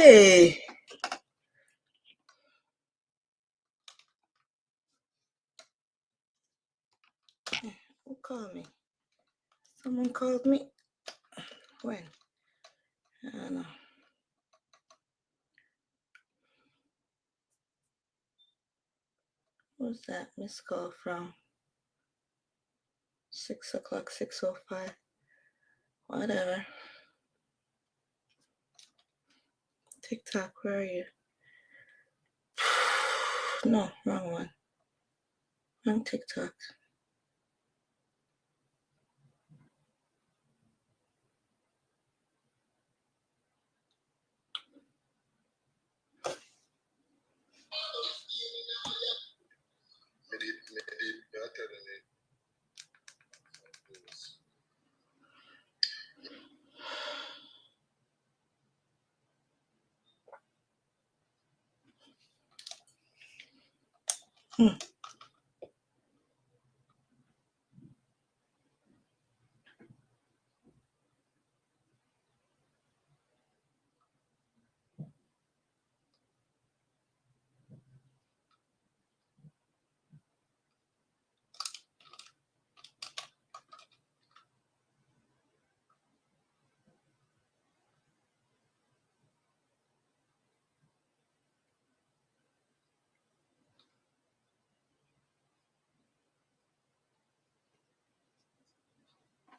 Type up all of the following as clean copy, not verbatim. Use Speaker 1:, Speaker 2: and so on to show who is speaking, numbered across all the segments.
Speaker 1: Hey, who called me? Someone called me? When? I don't know. Who's that missed call from? 6 o'clock, 6:05. Whatever. TikTok, where are you? No, wrong one. Wrong TikTok. Hmm.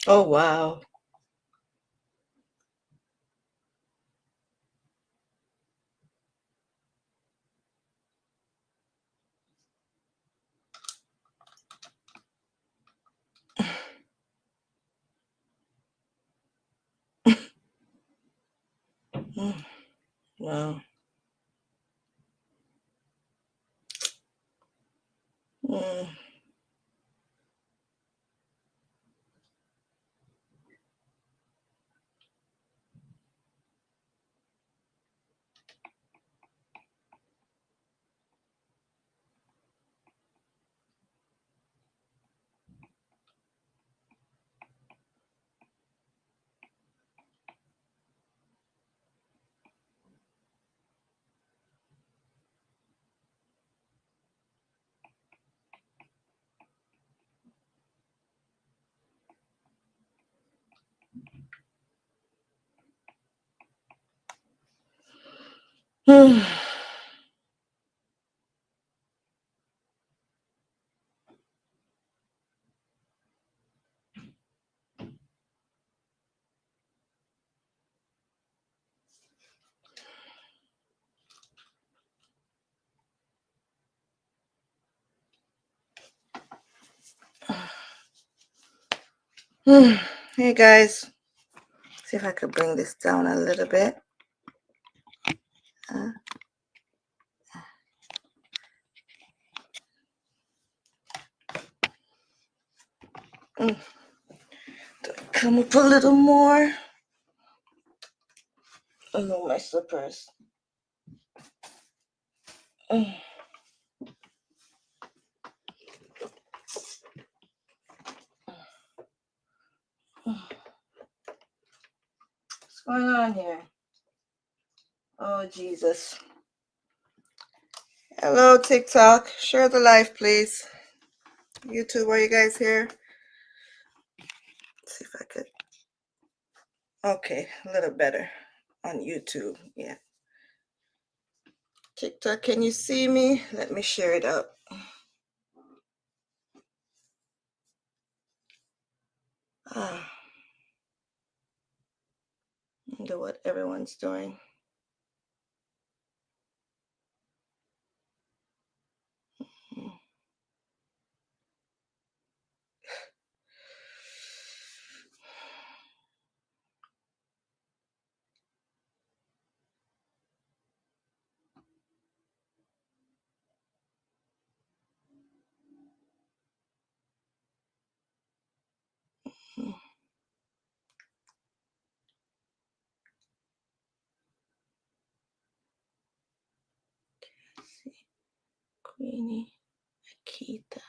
Speaker 1: Oh, wow. Wow. Mm. Hey guys, see if I could bring this down a little bit. Come up a little more. Oh no, my slippers. What's going on here? Oh, Jesus. Hello, TikTok. Share the live, please. YouTube, are you guys here? Let's see if I could. Okay, a little better on YouTube. Yeah. TikTok, can you see me? Let me share it out. I wonder what everyone's doing. Let's see. Queenie, Akita.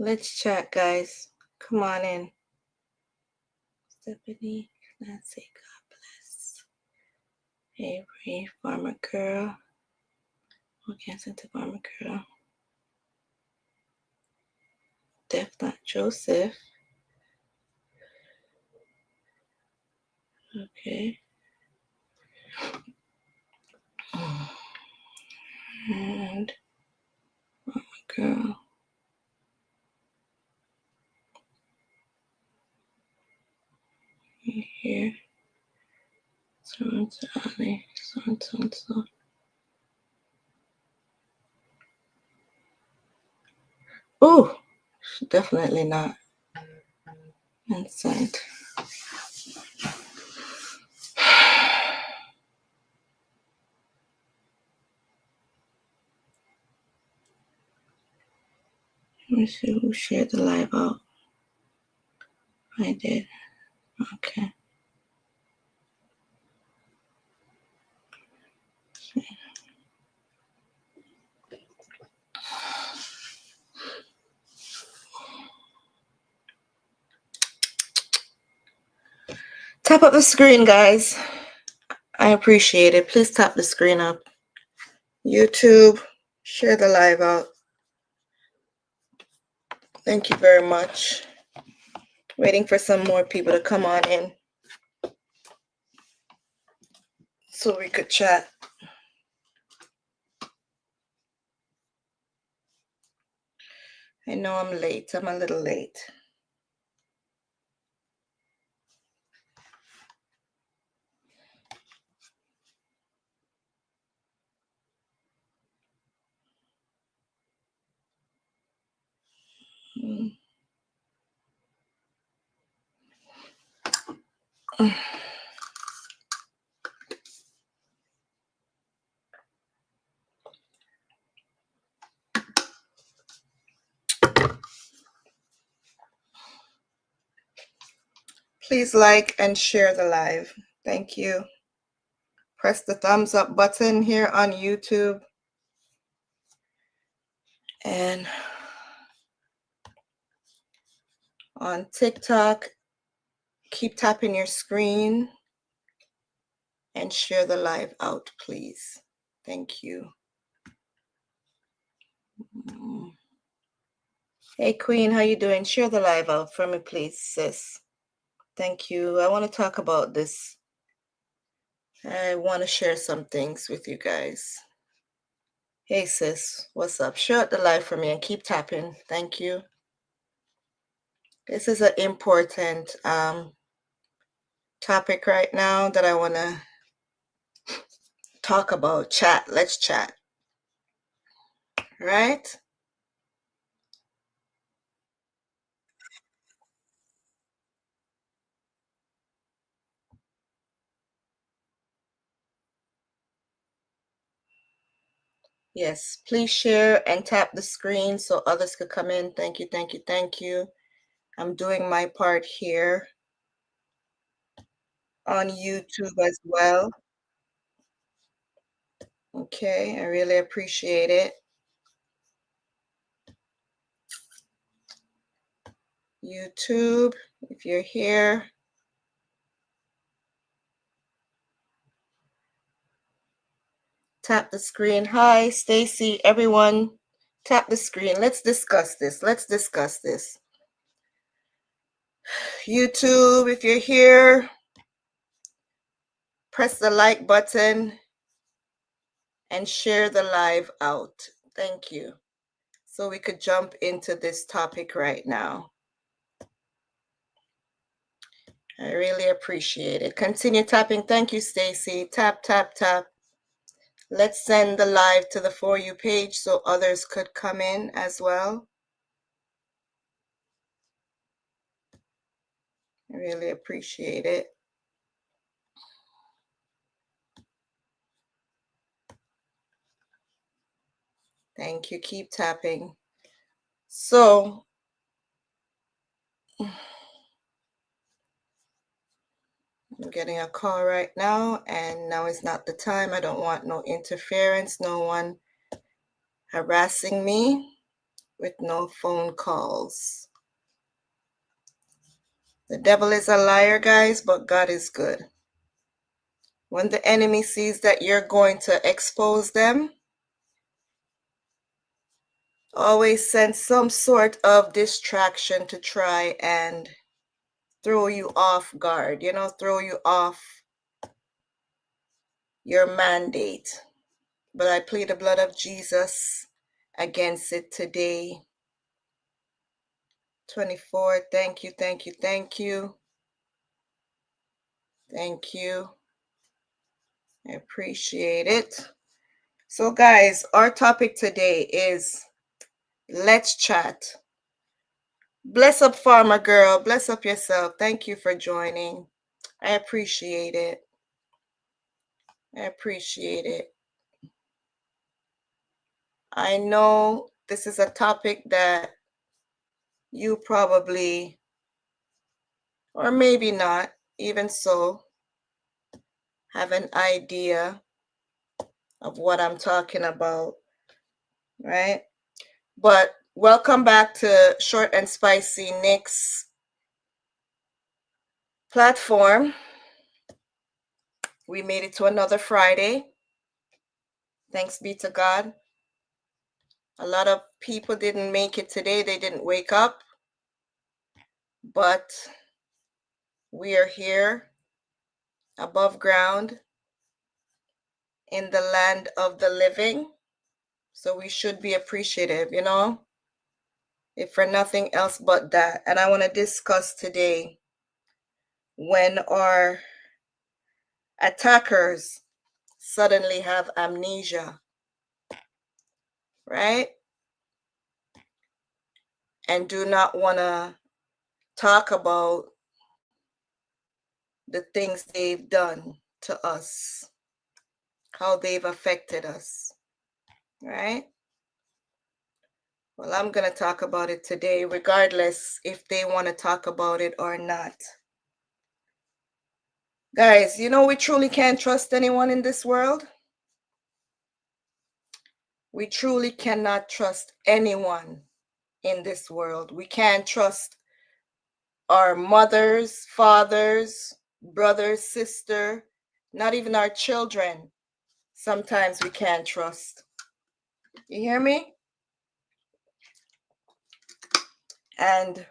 Speaker 1: Let's chat, guys. Come on in. Stephanie, Nancy, God bless. Avery, Farmer Girl. Okay, sent to Farmer Girl. Def Not Joseph. Okay. And Farmer Girl. Here. So and so, Ali. So and so and so. Oh, definitely not. And sent. Let me see who shared the live out. I did. Okay. Tap up the screen, guys. I appreciate it. Please tap the screen up. YouTube, share the live out. Thank you very much. Waiting for some more people to come on in so we could chat. I know I'm late. I'm a little late. Please like and share the live. Thank you. Press the thumbs up button here on YouTube. And on TikTok, keep tapping your screen and share the live out, please. Thank you. Hey, Queen, how you doing? Share the live out for me, please, sis. Thank you. I want to talk about this. I want to share some things with you guys. Hey, sis, what's up? Share out the live for me and keep tapping. Thank you. This is an important topic right now that I want to talk about. Chat. Let's chat. Right? Yes, please share and tap the screen so others could come in. Thank you, thank you, thank you. I'm doing my part here on YouTube as well. Okay, I really appreciate it. YouTube, if you're here. Tap the screen. Hi, Stacy, everyone. Tap the screen. Let's discuss this. Let's discuss this. YouTube, if you're here, press the like button and share the live out. Thank you. So we could jump into this topic right now. I really appreciate it. Continue tapping. Thank you, Stacy. Tap, tap, tap. Let's send the live to the For You page so others could come in as well. I really appreciate it. Thank you. Keep tapping. So, let I'm getting a call right now, and now is not the time. I don't want no interference, no one harassing me with no phone calls. The devil is a liar, guys, but God is good. When the enemy sees that you're going to expose them, always send some sort of distraction to try and throw you off guard, throw you off your mandate. But I plead the blood of Jesus against it today. 24, thank you, thank you, thank you. Thank you. I appreciate it. So guys, our topic today is let's chat. Bless up, farmer girl. Bless up yourself. Thank you for joining. I appreciate it. I appreciate it. I know this is a topic that you probably, or maybe not, even so, have an idea of what I'm talking about, right? But welcome back to Short and Spicy Nikks platform. We made it to another Friday. Thanks be to God. A lot of people didn't make it today. They didn't wake up. But we are here above ground in the land of the living. So we should be appreciative, if for nothing else but that. And I want to discuss today when our attackers suddenly have amnesia, right? And do not want to talk about the things they've done to us, how they've affected us, right? Well, I'm going to talk about it today, regardless if they want to talk about it or not. Guys, we truly can't trust anyone in this world. We truly cannot trust anyone in this world. We can't trust our mothers, fathers, brothers, sister, not even our children. Sometimes we can't trust. You hear me? And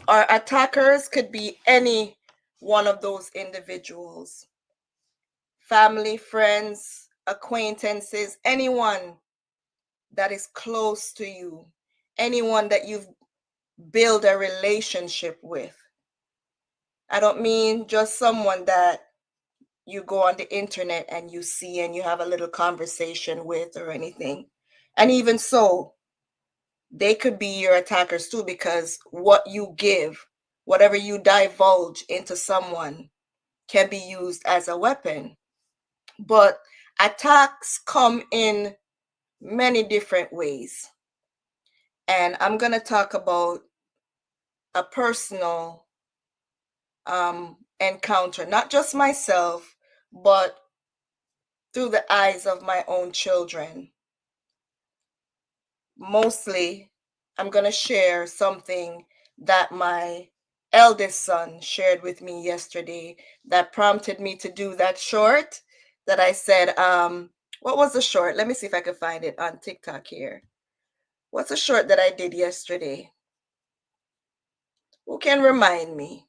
Speaker 1: our attackers could be any one of those individuals. Family, friends, acquaintances, anyone that is close to you, anyone that you've built a relationship with. I don't mean just someone that you go on the internet and you see and you have a little conversation with or anything. And even so, they could be your attackers too, because what you give, whatever you divulge into someone, can be used as a weapon. But attacks come in many different ways. And I'm going to talk about a personal encounter, not just myself, but through the eyes of my own children. Mostly, I'm going to share something that my eldest son shared with me yesterday that prompted me to do that short that I said, what was the short? Let me see if I can find it on TikTok here. What's the short that I did yesterday? Who can remind me?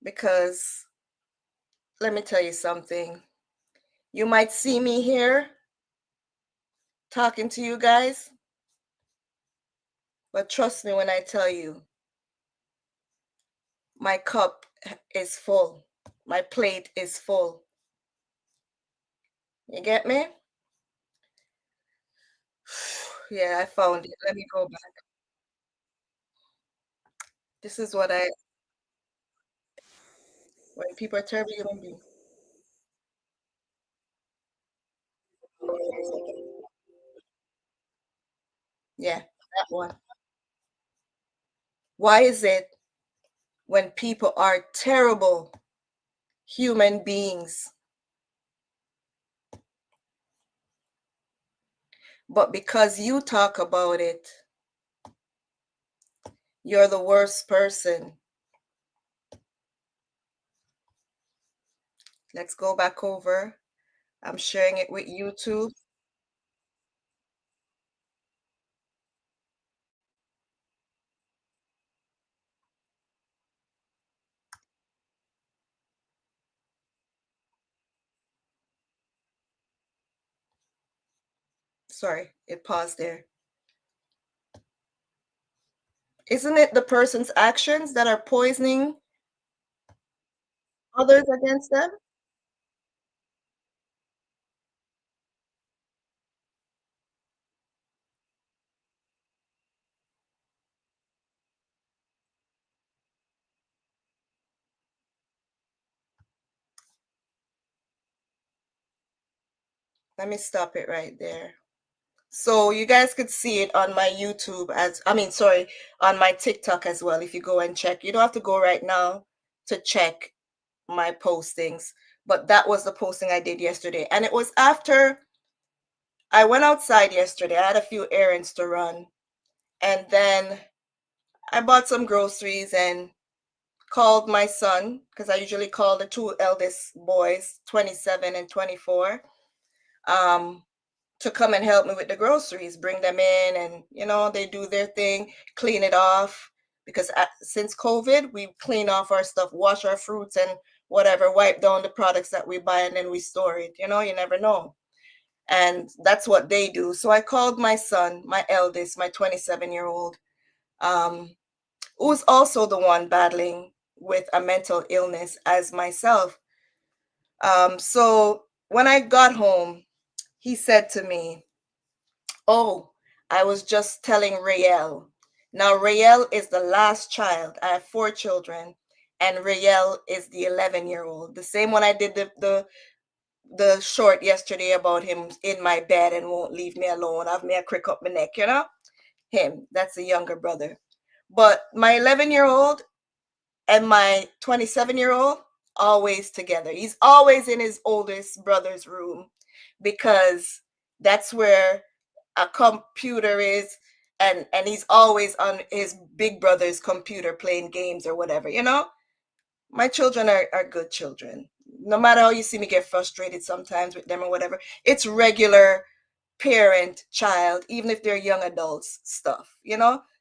Speaker 1: Because let me tell you something. You might see me here talking to you guys, but trust me when I tell you, my cup is full. My plate is full. You get me? Yeah, I found it. Let me go back. This is what when people are terrible human beings. Yeah, that one. Why is it when people are terrible human beings. But because you talk about it, you're the worst person. Let's go back over. I'm sharing it with YouTube. Sorry, it paused there. Isn't it the person's actions that are poisoning others against them? Let me stop it right there. So you guys could see it on my YouTube sorry, on my TikTok as well. If you go and check, you don't have to go right now to check my postings, but that was the posting I did yesterday. And it was after I went outside yesterday. I had a few errands to run. And then I bought some groceries and called my son, because I usually call the two eldest boys, 27 and 24, um, to come and help me with the groceries, bring them in, and they do their thing, clean it off. Because since COVID, we clean off our stuff, wash our fruits and whatever, wipe down the products that we buy, and then we store it. You never know. And that's what they do. So I called my son, my eldest, my 27-year-old, who's also the one battling with a mental illness as myself. So when I got home, he said to me, "Oh, I was just telling Rael." Now, Rael is the last child. I have 4 children, and Rael is the 11-year-old. The same one I did the short yesterday about him in my bed and won't leave me alone. Have me a crick up my neck, Him. That's the younger brother. But my 11-year-old and my 27-year-old always together. He's always in his oldest brother's room because that's where a computer is, and he's always on his big brother's computer playing games or whatever. My children are good children. No matter how you see me get frustrated sometimes with them or whatever, it's regular parent child, even if they're young adults stuff,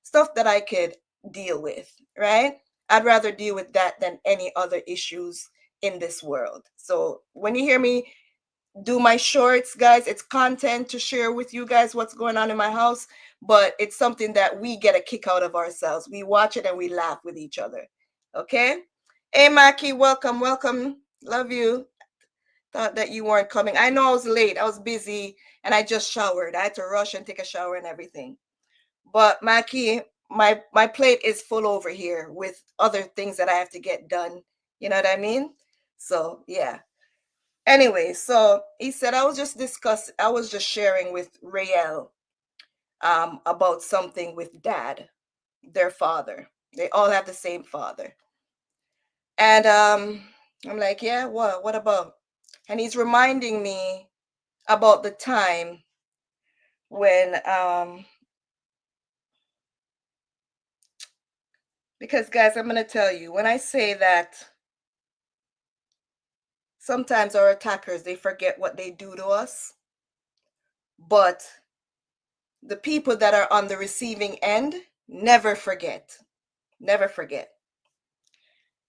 Speaker 1: stuff that I could deal with, right? I'd rather deal with that than any other issues in this world. So when you hear me do my shorts, guys, it's content to share with you guys what's going on in my house, but it's something that we get a kick out of ourselves. We watch it and we laugh with each other. Okay? Hey, Mackie, welcome, welcome. Love you. Thought that you weren't coming. I know I was late. I was busy and I just showered. I had to rush and take a shower and everything. But Mackie, my plate is full over here with other things that I have to get done. You know what I mean? So, yeah. Anyway, so he said I was just sharing with Rael about something with dad, their father. They all have the same father. And I'm like, yeah, what about? And he's reminding me about the time when because guys, I'm gonna tell you, when I say that sometimes our attackers they forget what they do to us, but the people that are on the receiving end never forget. Never forget.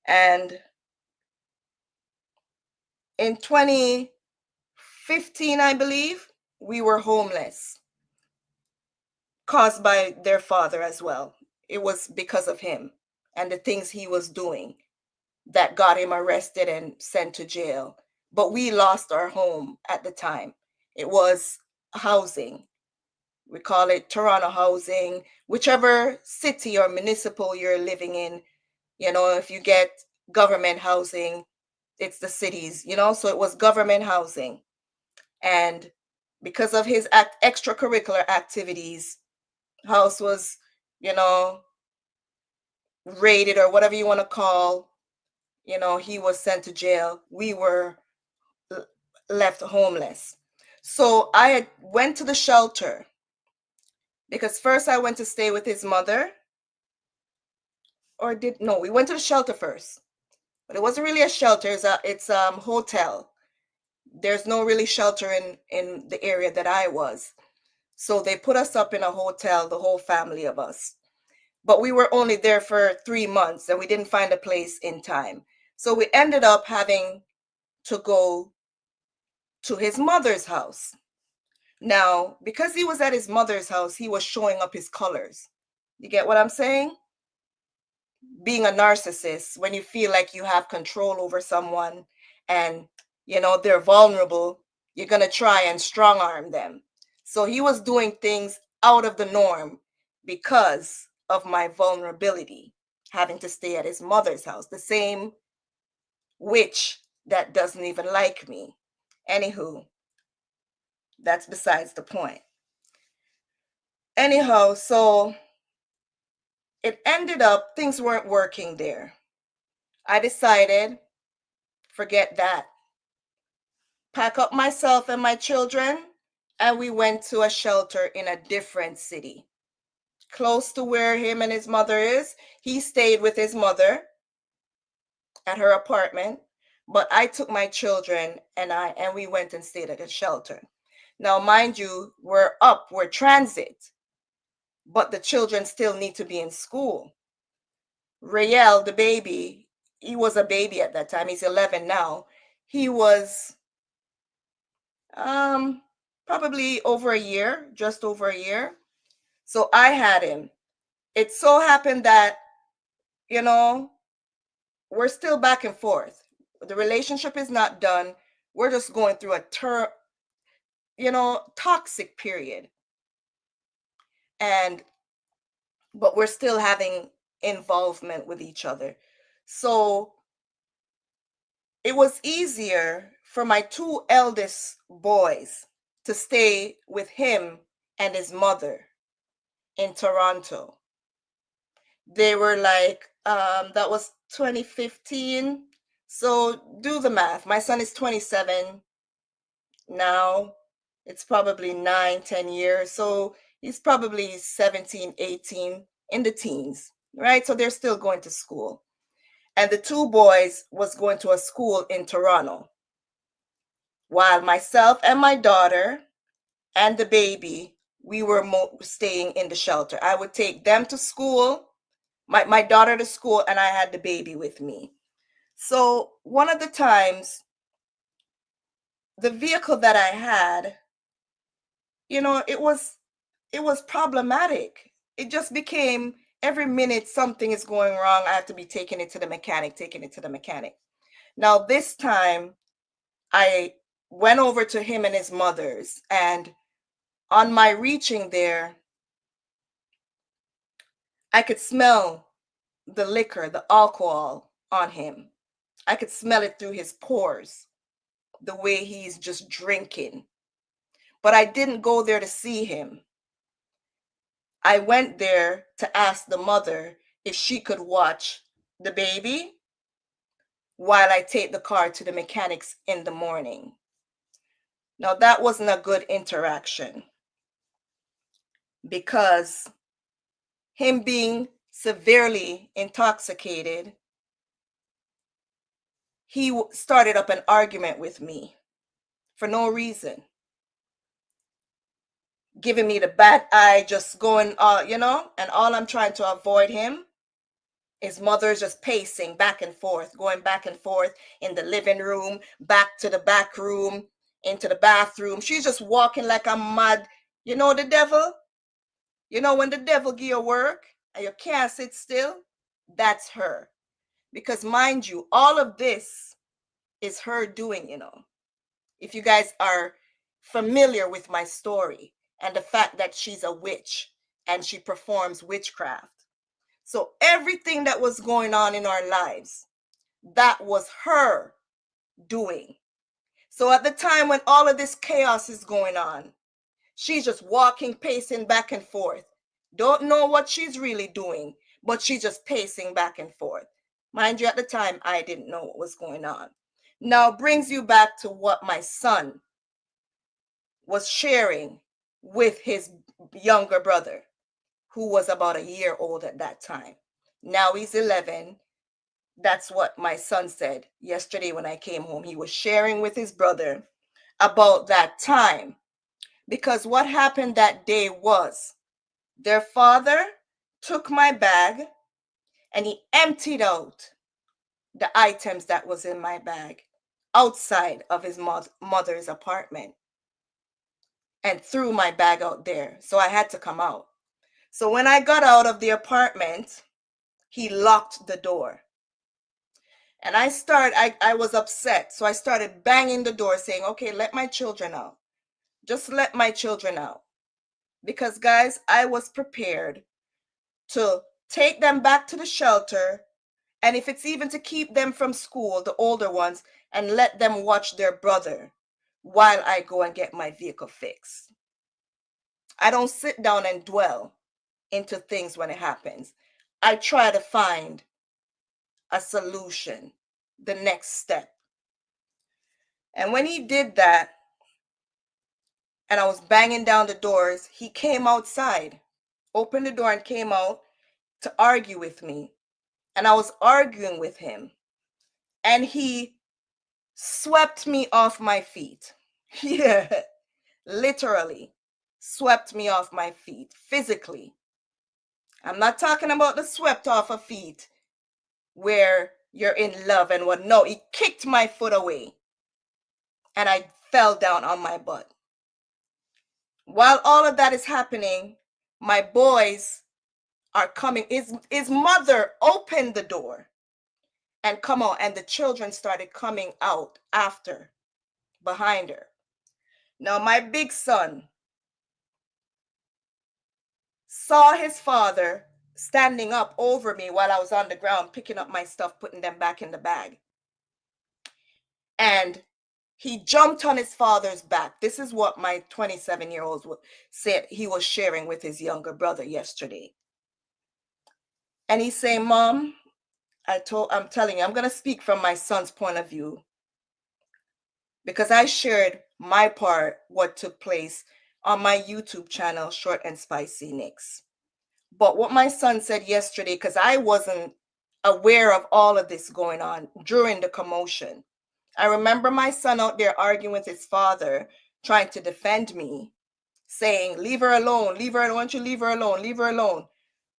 Speaker 1: And in 2015, I believe, we were homeless, caused by their father as well. It was because of him and the things he was doing that got him arrested and sent to jail. But we lost our home at the time. It was housing. We call it Toronto housing, whichever city or municipal you're living in. If you get government housing, it's the cities, so it was government housing. And because of his extracurricular activities, house was, you know, raided or whatever you want to call, he was sent to jail. We were left homeless. So I went to the shelter because first I went to stay with his mother. Or did no, we went to the shelter first. But it wasn't really a shelter, it's hotel. There's no really shelter in the area that I was. So they put us up in a hotel, the whole family of us. But we were only there for 3 months and we didn't find a place in time. So we ended up having to go to his mother's house. Now, because he was at his mother's house, he was showing up his colors. You get what I'm saying? Being a narcissist, when you feel like you have control over someone and, they're vulnerable, you're going to try and strong arm them. So he was doing things out of the norm because of my vulnerability, having to stay at his mother's house, the same witch that doesn't even like me. Anywho, that's besides the point. Anyhow, so it ended up, things weren't working there. I decided, forget that. Pack up myself and my children, and we went to a shelter in a different city, close to where him and his mother is. He stayed with his mother at her apartment, but I took my children and we went and stayed at a shelter. Now, mind you, we're transit, but the children still need to be in school. Rael, the baby, he was a baby at that time. He's 11 now. He was probably over a year, just over a year. So I had him. It so happened that, we're still back and forth. The relationship is not done. We're just going through a toxic period. But we're still having involvement with each other. So it was easier for my two eldest boys to stay with him and his mother in Toronto. They were like, that was 2015. So do the math. My son is 27 now. It's probably 9-10 years. So he's probably 17, 18, in the teens, right? So they're still going to school. And the two boys was going to a school in Toronto, while myself and my daughter and the baby, we were staying in the shelter. I would take them to school, my daughter to school, and I had the baby with me. So one of the times, the vehicle that I had, it was problematic. It just became every minute something is going wrong. I have to be taking it to the mechanic. Now this time I went over to him and his mother's, and on my reaching there, I could smell the liquor, the alcohol on him. I could smell it through his pores, the way he's just drinking. But I didn't go there to see him. I went there to ask the mother if she could watch the baby while I take the car to the mechanics in the morning. Now, that wasn't a good interaction because him being severely intoxicated, he started up an argument with me for no reason, giving me the bad eye, just going, and all I'm trying to avoid him. His mother's just pacing back and forth, going back and forth in the living room, back to the back room, into the bathroom. She's just walking like I'm mad. You know the devil? When the devil give you work and you can't sit still? That's her. Because mind you, all of this is her doing, If you guys are familiar with my story and the fact that she's a witch and she performs witchcraft. So everything that was going on in our lives, that was her doing. So at the time when all of this chaos is going on, she's just walking, pacing back and forth. Don't know what she's really doing, but she's just pacing back and forth. Mind you, at the time, I didn't know what was going on. Now, brings you back to what my son was sharing with his younger brother, who was about a year old at that time. Now he's 11. That's what my son said yesterday when I came home. He was sharing with his brother about that time. Because what happened that day was their father took my bag and he emptied out the items that was in my bag outside of his mother's apartment and threw my bag out there. So I had to come out. So when I got out of the apartment, he locked the door. And I was upset. So I started banging the door saying, okay, let my children out. Just let my children out. Because guys, I was prepared to take them back to the shelter. And if it's even to keep them from school, the older ones, and let them watch their brother while I go and get my vehicle fixed. I don't sit down and dwell into things when it happens. I try to find a solution, the next step. And when he did that, and I was banging down the doors, he came outside, opened the door and came out to argue with me. And I was arguing with him. And he swept me off my feet. Yeah, literally swept me off my feet physically. I'm not talking about the swept off of feet where you're in love and what. No, he kicked my foot away and I fell down on my butt. While all of that is happening, my boys are coming. His mother opened the door and come out, and the children started coming out after, behind her. Now my big son saw his father standing up over me while I was on the ground picking up my stuff, putting them back in the bag. And he jumped on his father's back. This is what my 27-year-old said he was sharing with his younger brother yesterday. And he's saying, Mom, I'm telling you, I'm going to speak from my son's point of view because I shared my part, what took place on my YouTube channel, Short and Spicy Nikks. But what my son said yesterday, because I wasn't aware of all of this going on during the commotion. I remember my son out there arguing with his father, trying to defend me, saying, leave her alone, leave her alone, why don't you leave her alone, leave her alone.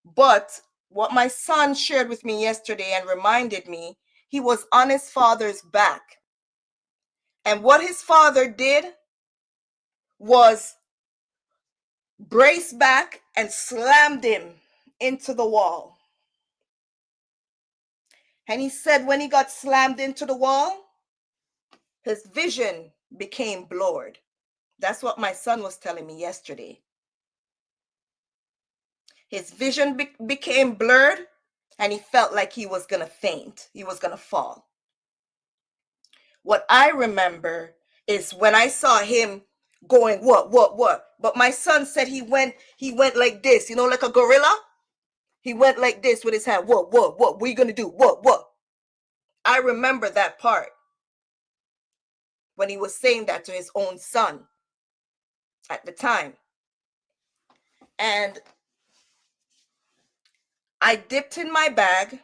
Speaker 1: But what my son shared with me yesterday and reminded me, he was on his father's back. And what his father did was brace back and slammed him into the wall. And he said when he got slammed into the wall, his vision became blurred. That's what my son was telling me yesterday. His vision became blurred and he felt like he was going to faint. He was going to fall. What I remember is when I saw him going, what? But my son said he went like this, like a gorilla. He went like this with his hand. What are you going to do? What? I remember that part when he was saying that to his own son at the time. And I dipped in my bag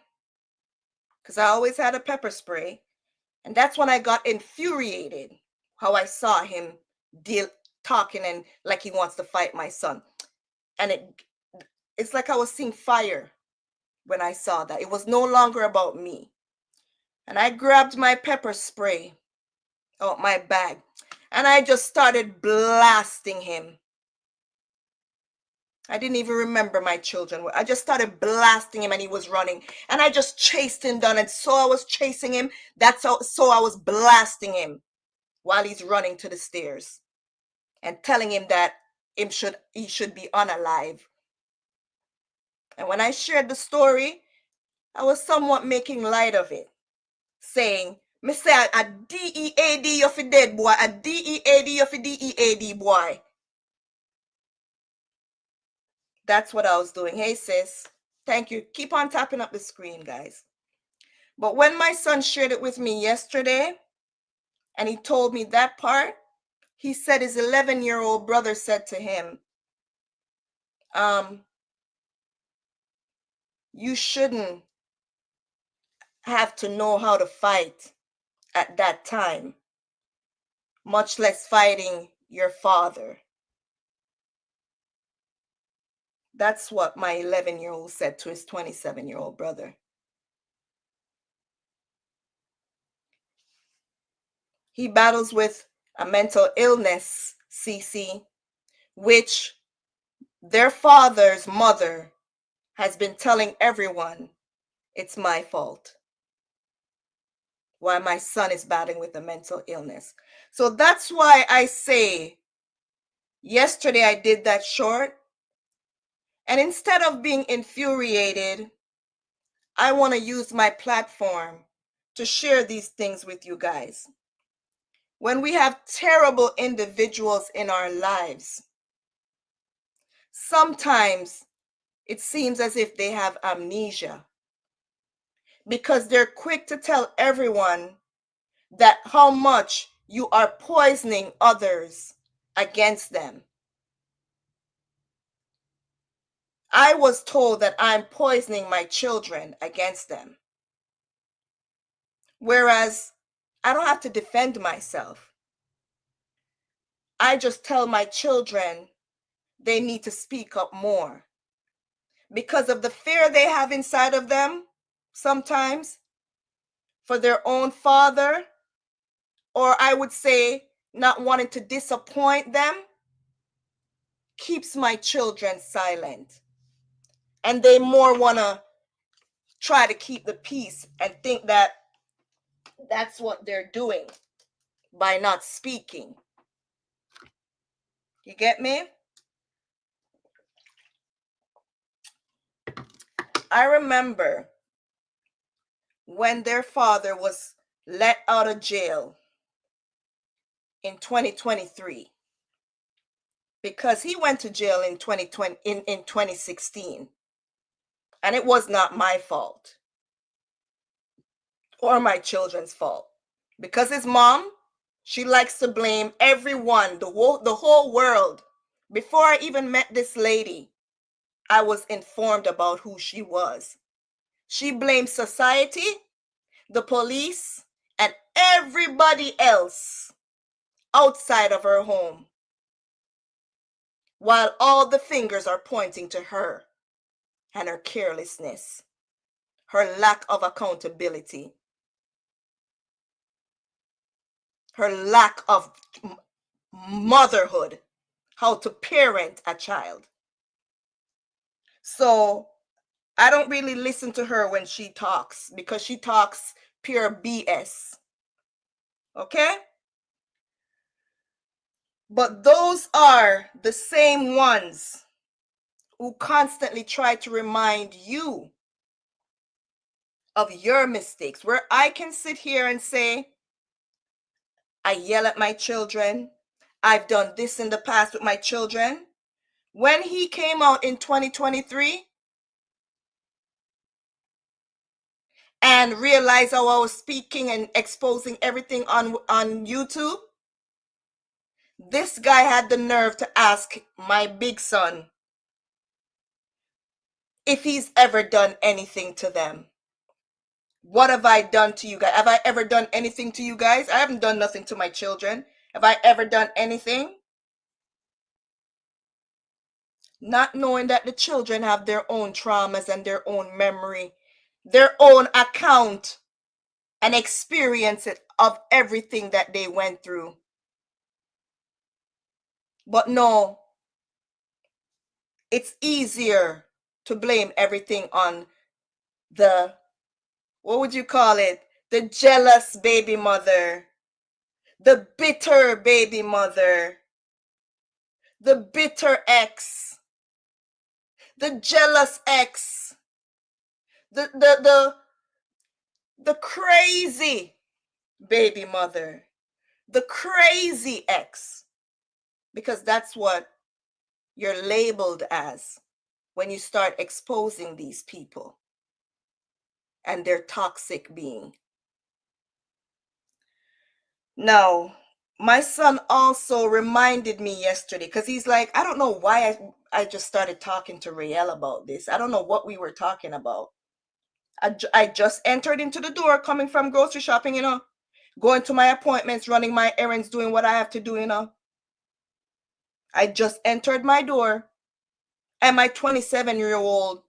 Speaker 1: because I always had a pepper spray. And that's when I got infuriated how I saw him talking and like he wants to fight my son. And it's like I was seeing fire when I saw that. It was no longer about me. And I grabbed my pepper spray out my bag and I just started blasting him. I didn't even remember my children. I just started blasting him and he was running. And I just chased him down. And so I was chasing him. So I was blasting him while he's running to the stairs and telling him that he should be unalive. And when I shared the story, I was somewhat making light of it, saying, me say a D-E-A-D you fi dead boy, a D-E-A-D you fi D-E-A-D boy. That's what I was doing. Hey sis, Thank you. Keep on tapping up the screen, guys. But when my son shared it with me yesterday, and he told me that part, he said his 11-year-old brother said to him, you shouldn't have to know how to fight at that time, much less fighting your father. That's what my 11-year-old said to his 27-year-old brother. He battles with a mental illness, CC, which their father's mother has been telling everyone it's my fault why my son is battling with a mental illness. So that's why I say yesterday I did that short, and instead of being infuriated, I want to use my platform to share these things with you guys. When we have terrible individuals in our lives, sometimes it seems as if they have amnesia, because they're quick to tell everyone that how much you are poisoning others against them. I was told that I'm poisoning my children against them. Whereas I don't have to defend myself. I just tell my children they need to speak up more because of the fear they have inside of them sometimes for their own father, or I would say not wanting to disappoint them, keeps my children silent. And they more want to try to keep the peace and think that that's what they're doing by not speaking. You get me? I remember when their father was let out of jail in 2023, because he went to jail in 2016, and it was not my fault or my children's fault, because his mom, she likes to blame everyone, the whole world. Before I even met this lady, I was informed about who she was. She blamed society, the police, and everybody else outside of her home, while all the fingers are pointing to her and her carelessness, her lack of accountability, her lack of motherhood, how to parent a child. So I don't really listen to her when she talks, because she talks pure BS. Okay? But those are the same ones who constantly try to remind you of your mistakes, where I can sit here and say, I yell at my children, I've done this in the past with my children. When he came out in 2023 and realized how I was speaking and exposing everything on YouTube, this guy had the nerve to ask my big son if he's ever done anything to them. What have I done to you guys? Have I ever done anything to you guys? I haven't done nothing to my children. Have I ever done anything? Not knowing that the children have their own traumas and their own memory, their own account and experience of everything that they went through. But no, it's easier to blame everything on the, what would you call it? The jealous baby mother, the bitter baby mother, the bitter ex, the jealous ex, the crazy baby mother, the crazy ex, because that's what you're labeled as when you start exposing these people and their toxic being. Now, my son also reminded me yesterday, because he's like, I don't know why I just started talking to Rael about this. I don't know what we were talking about. I just entered into the door coming from grocery shopping, going to my appointments, running my errands, doing what I have to do. I just entered my door, and my 27-year-old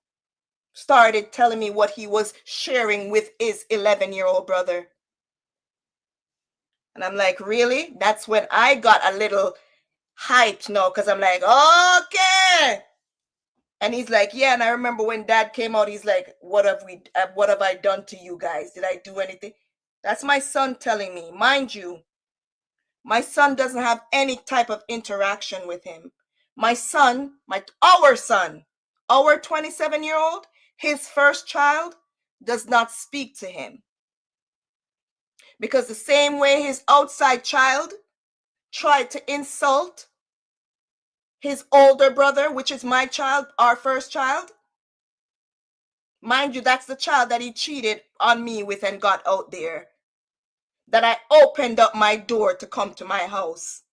Speaker 1: started telling me what he was sharing with his 11-year-old brother. And I'm like, really? That's when I got a little hyped now, because I'm like, okay. And he's like, yeah. And I remember when Dad came out, he's like, what have I done to you guys? Did I do anything? That's my son telling me. Mind you, my son doesn't have any type of interaction with him. Our son, our 27-year-old, his first child, does not speak to him. Because the same way his outside child tried to insult his older brother, which is my child, our first child. Mind you, that's the child that he cheated on me with and got out there. That I opened up my door to come to my house.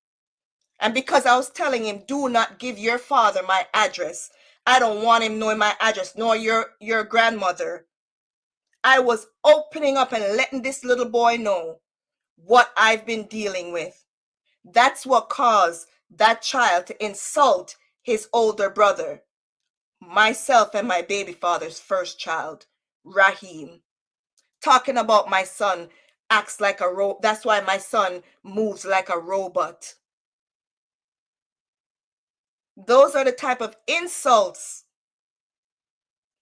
Speaker 1: And because I was telling him, do not give your father my address. I don't want him knowing my address, nor your grandmother. I was opening up and letting this little boy know what I've been dealing with. That's what caused that child to insult his older brother, myself and my baby father's first child, Raheem. Talking about my son acts like a robot. That's why my son moves like a robot. Those are the type of insults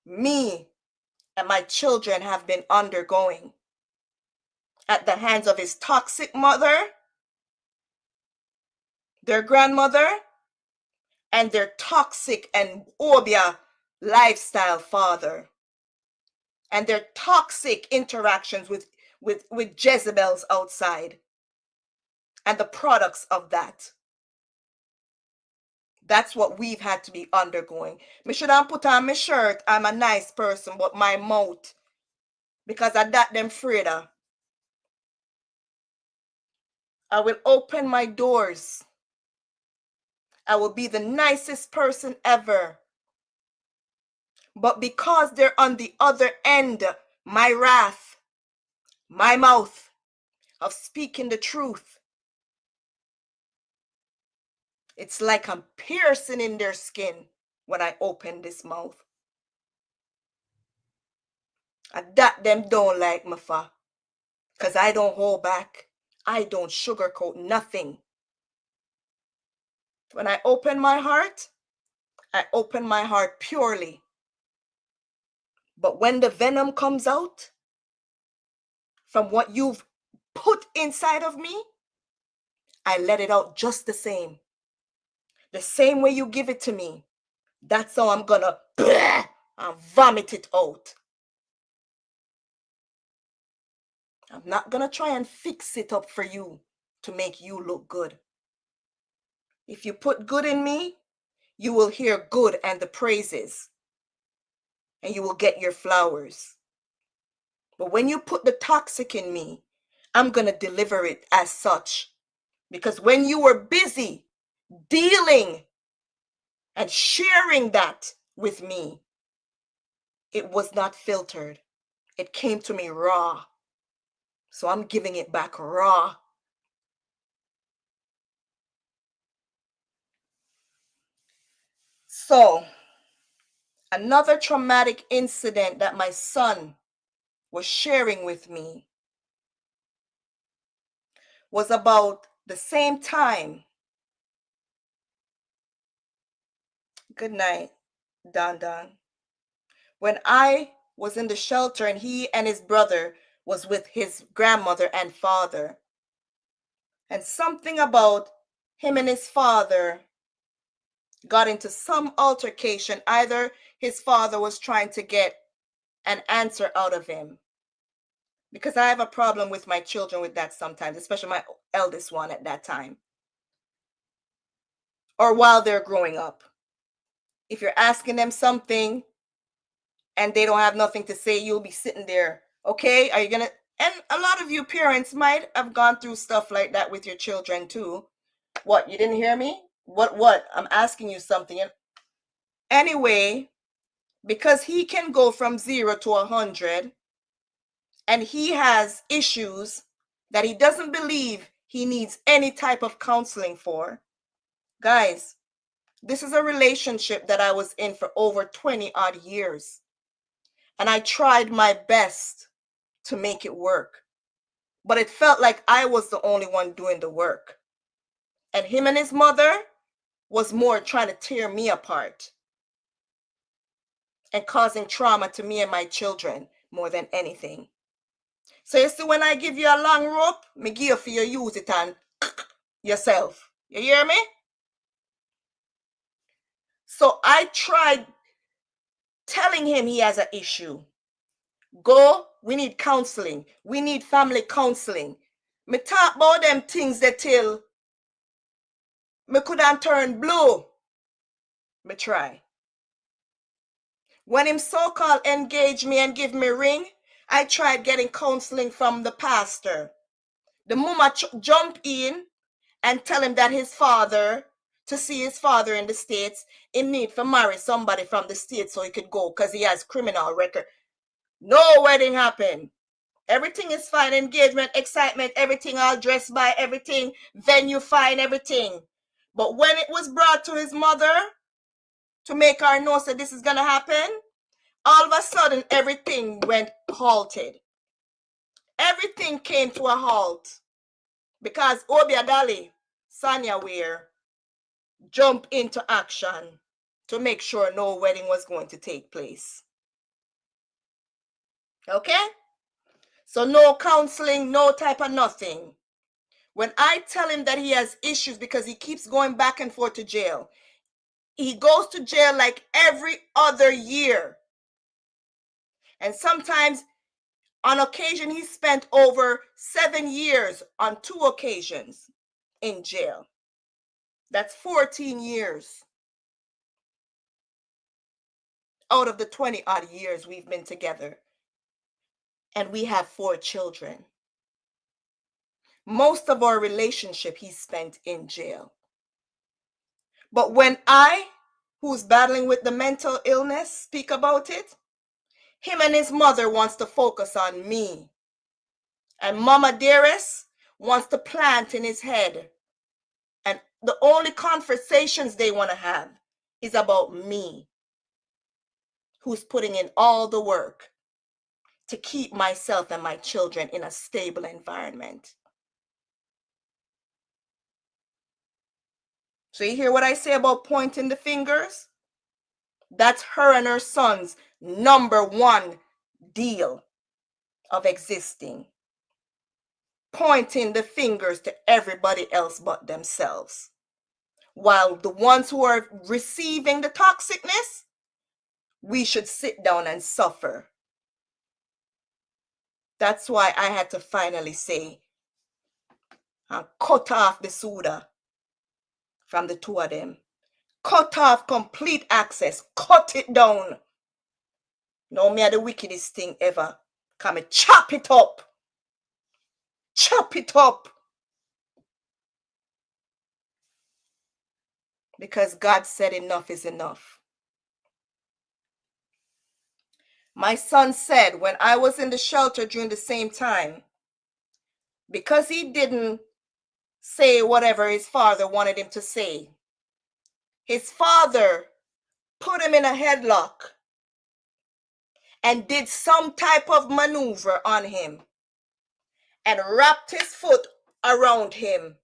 Speaker 1: me and my children have been undergoing at the hands of his toxic mother, their grandmother, and their toxic and obia lifestyle father, and their toxic interactions with Jezebels outside and the products of that. That's what we've had to be undergoing. Me should have put on my shirt, I'm a nice person, but my mouth, because of that them afraid of. I will open my doors. I will be the nicest person ever. But because they're on the other end, my wrath, my mouth of speaking the truth, it's like I'm piercing in their skin when I open this mouth. And that them don't like me for. Because I don't hold back. I don't sugarcoat nothing. When I open my heart, I open my heart purely. But when the venom comes out from what you've put inside of me, I let it out just the same. The same way you give it to me. That's how I'm gonna and vomit it out. I'm not gonna try and fix it up for you to make you look good. If you put good in me, you will hear good and the praises. And you will get your flowers. But when you put the toxic in me, I'm going to deliver it as such. Because when you were busy dealing and sharing that with me, it was not filtered. It came to me raw. So I'm giving it back raw. So, another traumatic incident that my son was sharing with me was about the same time. Good night, Don Don. When I was in the shelter and he and his brother was with his grandmother and father. And something about him and his father got into some altercation. Either his father was trying to get an answer out of him. Because I have a problem with my children with that sometimes, especially my eldest one at that time. Or while they're growing up. If you're asking them something and they don't have nothing to say, you'll be sitting there. Okay, are you gonna? And a lot of you parents might have gone through stuff like that with your children too. What, you didn't hear me? What? I'm asking you something. Anyway, because he can go from 0 to 100 and he has issues that he doesn't believe he needs any type of counseling for. Guys, this is a relationship that I was in for over 20 odd years. And I tried my best to make it work. But it felt like I was the only one doing the work. And him and his mother was more trying to tear me apart and causing trauma to me and my children more than anything. So you see, when I give you a long rope, me give you for you use it and yourself. You hear me? So I tried telling him he has an issue. Go, we need counseling. We need family counseling. Me talk about them things that till me couldn't turn blue. Me try. When him so-called engage me and give me ring, I tried getting counseling from the pastor. The mama jump in and tell him that his father, to see his father in the States, he need to marry somebody from the States so he could go because he has criminal record. No wedding happened. Everything is fine. Engagement, excitement, everything all dressed by everything, venue fine, everything. But when it was brought to his mother to make her know that this is going to happen, all of a sudden everything went halted. Everything came to a halt because Obiadali, Sanya Weir, jumped into action to make sure no wedding was going to take place. Okay? So no counseling, no type of nothing. When I tell him that he has issues because he keeps going back and forth to jail, he goes to jail like every other year. And sometimes, on occasion, he spent over 7 years on 2 occasions in jail. That's 14 years out of the 20 odd years we've been together. And we have 4 children. Most of our relationship he spent in jail. But when I, who's battling with the mental illness, speak about it, him and his mother wants to focus on me. And Mama Dearest wants to plant in his head. And the only conversations they want to have is about me, who's putting in all the work to keep myself and my children in a stable environment. So you hear what I say about pointing the fingers? That's her and her son's number one deal of existing. Pointing the fingers to everybody else but themselves. While the ones who are receiving the toxicness, we should sit down and suffer. That's why I had to finally say, and cut off the Suda from the 2 of them. Cut off complete access. Cut it down. No, me are the wickedest thing ever. Come and chop it up. Chop it up. Because God said enough is enough. My son said when I was in the shelter during the same time, because he didn't say whatever his father wanted him to say, his father put him in a headlock and did some type of maneuver on him and wrapped his foot around him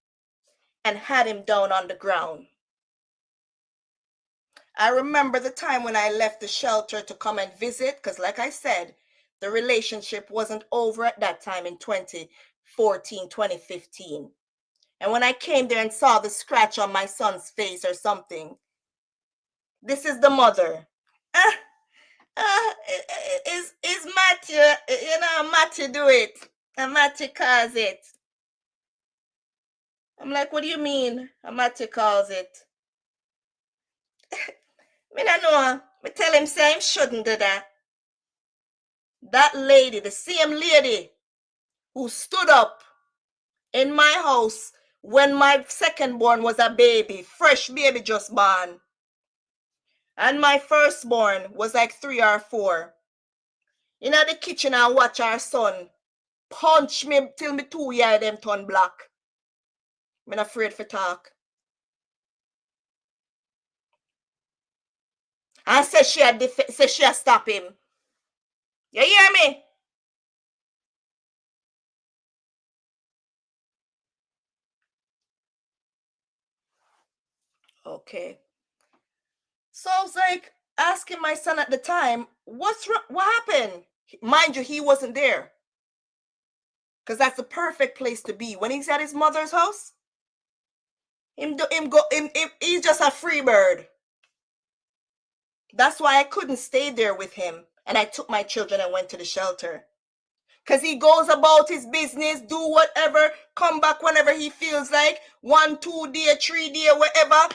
Speaker 1: and had him down on the ground. I remember the time when I left the shelter to come and visit, because like I said, the relationship wasn't over at that time in 2014, 2015. And when I came there and saw the scratch on my son's face or something, this is the mother. Is Matthew, Matthew do it. And Matthew calls it. I'm like, what do you mean? And Matthew calls it. Me no know. Me tell him say him shouldn't do that. That lady, the same lady who stood up in my house when my second born was a baby, fresh baby just born. And my firstborn was like 3 or 4. In the kitchen and watch our son punch me till me 2 year them turn black. I'm not afraid for talk. And say she had stop him. You hear me? Okay. So I was like asking my son at the time, what's wrong? What happened? Mind you, he wasn't there. Because that's the perfect place to be. When he's at his mother's house, he's just a free bird. That's why I couldn't stay there with him. And I took my children and went to the shelter. Because he goes about his business, do whatever, come back whenever he feels like, 1, 2 day, 3 day, whatever,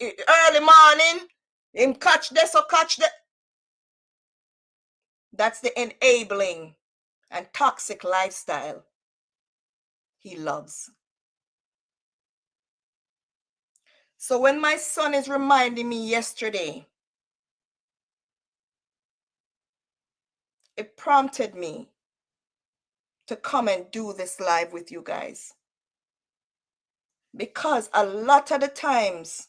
Speaker 1: early morning, him catch this or catch that. That's the enabling and toxic lifestyle he loves. So when my son is reminding me yesterday, it prompted me to come and do this live with you guys. Because a lot of the times,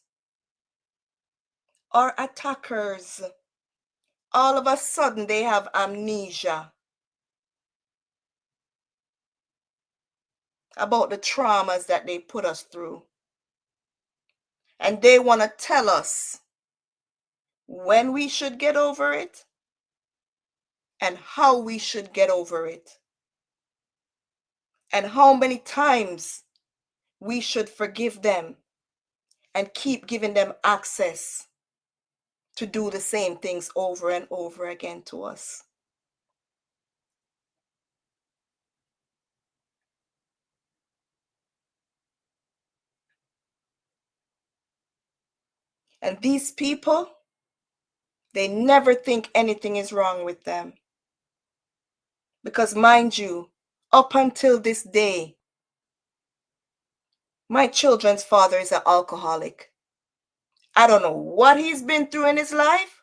Speaker 1: our attackers, all of a sudden they have amnesia about the traumas that they put us through. And they want to tell us when we should get over it and how we should get over it. And how many times we should forgive them and keep giving them access to do the same things over and over again to us. And these people, they never think anything is wrong with them. Because mind you, up until this day, my children's father is an alcoholic. I don't know what he's been through in his life,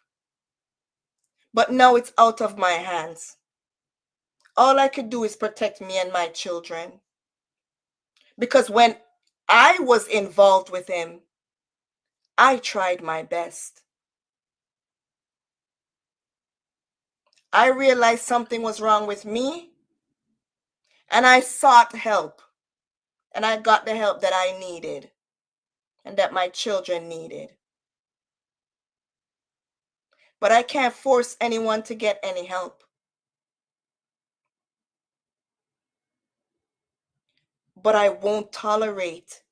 Speaker 1: but now it's out of my hands. All I could do is protect me and my children. Because when I was involved with him, I tried my best. I realized something was wrong with me, and I sought help. And I got the help that I needed and that my children needed. But I can't force anyone to get any help. But I won't tolerate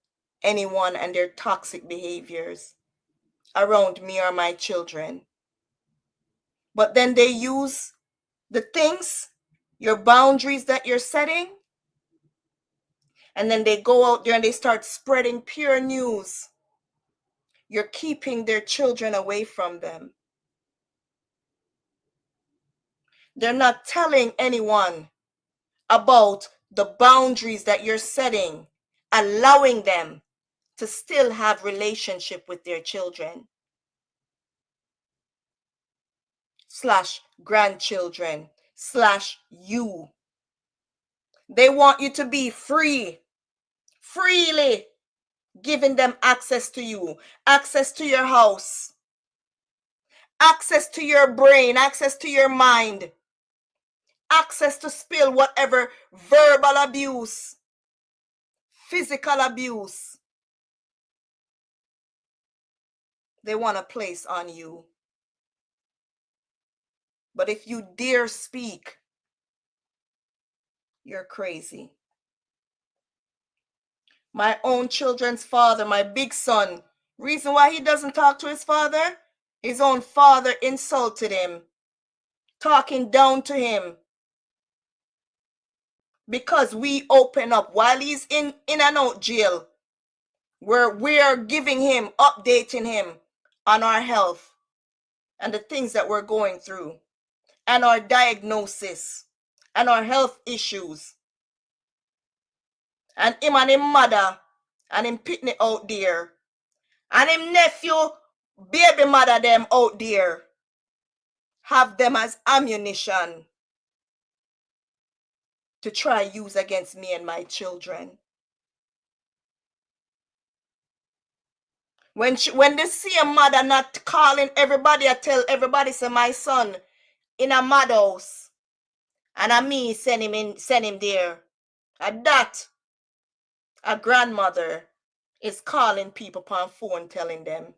Speaker 1: anyone and their toxic behaviors around me or my children. But then they use the things, your boundaries that you're setting, and then they go out there and they start spreading pure news. You're keeping their children away from them. They're not telling anyone about the boundaries that you're setting, allowing them to still have relationship with their children / grandchildren / you. They want you to be free, freely giving them access to you, access to your house, access to your brain, access to your mind, access to spill whatever verbal abuse, physical abuse they want to place on you. But if you dare speak, you're crazy. My own children's father, my big son, reason why he doesn't talk to his father? His own father insulted him, talking down to him. Because we open up while he's in and out jail, where we are giving him, updating him on our health. and the things that we're going through, and our diagnosis, and our health issues. And him and him mother, and him pitney out there, and him nephew, baby mother them out there, have them as ammunition to try use against me and my children. When they see a mother not calling everybody, I tell everybody, say my son in a mad house, and a me send him there. And that a grandmother is calling people on phone telling them.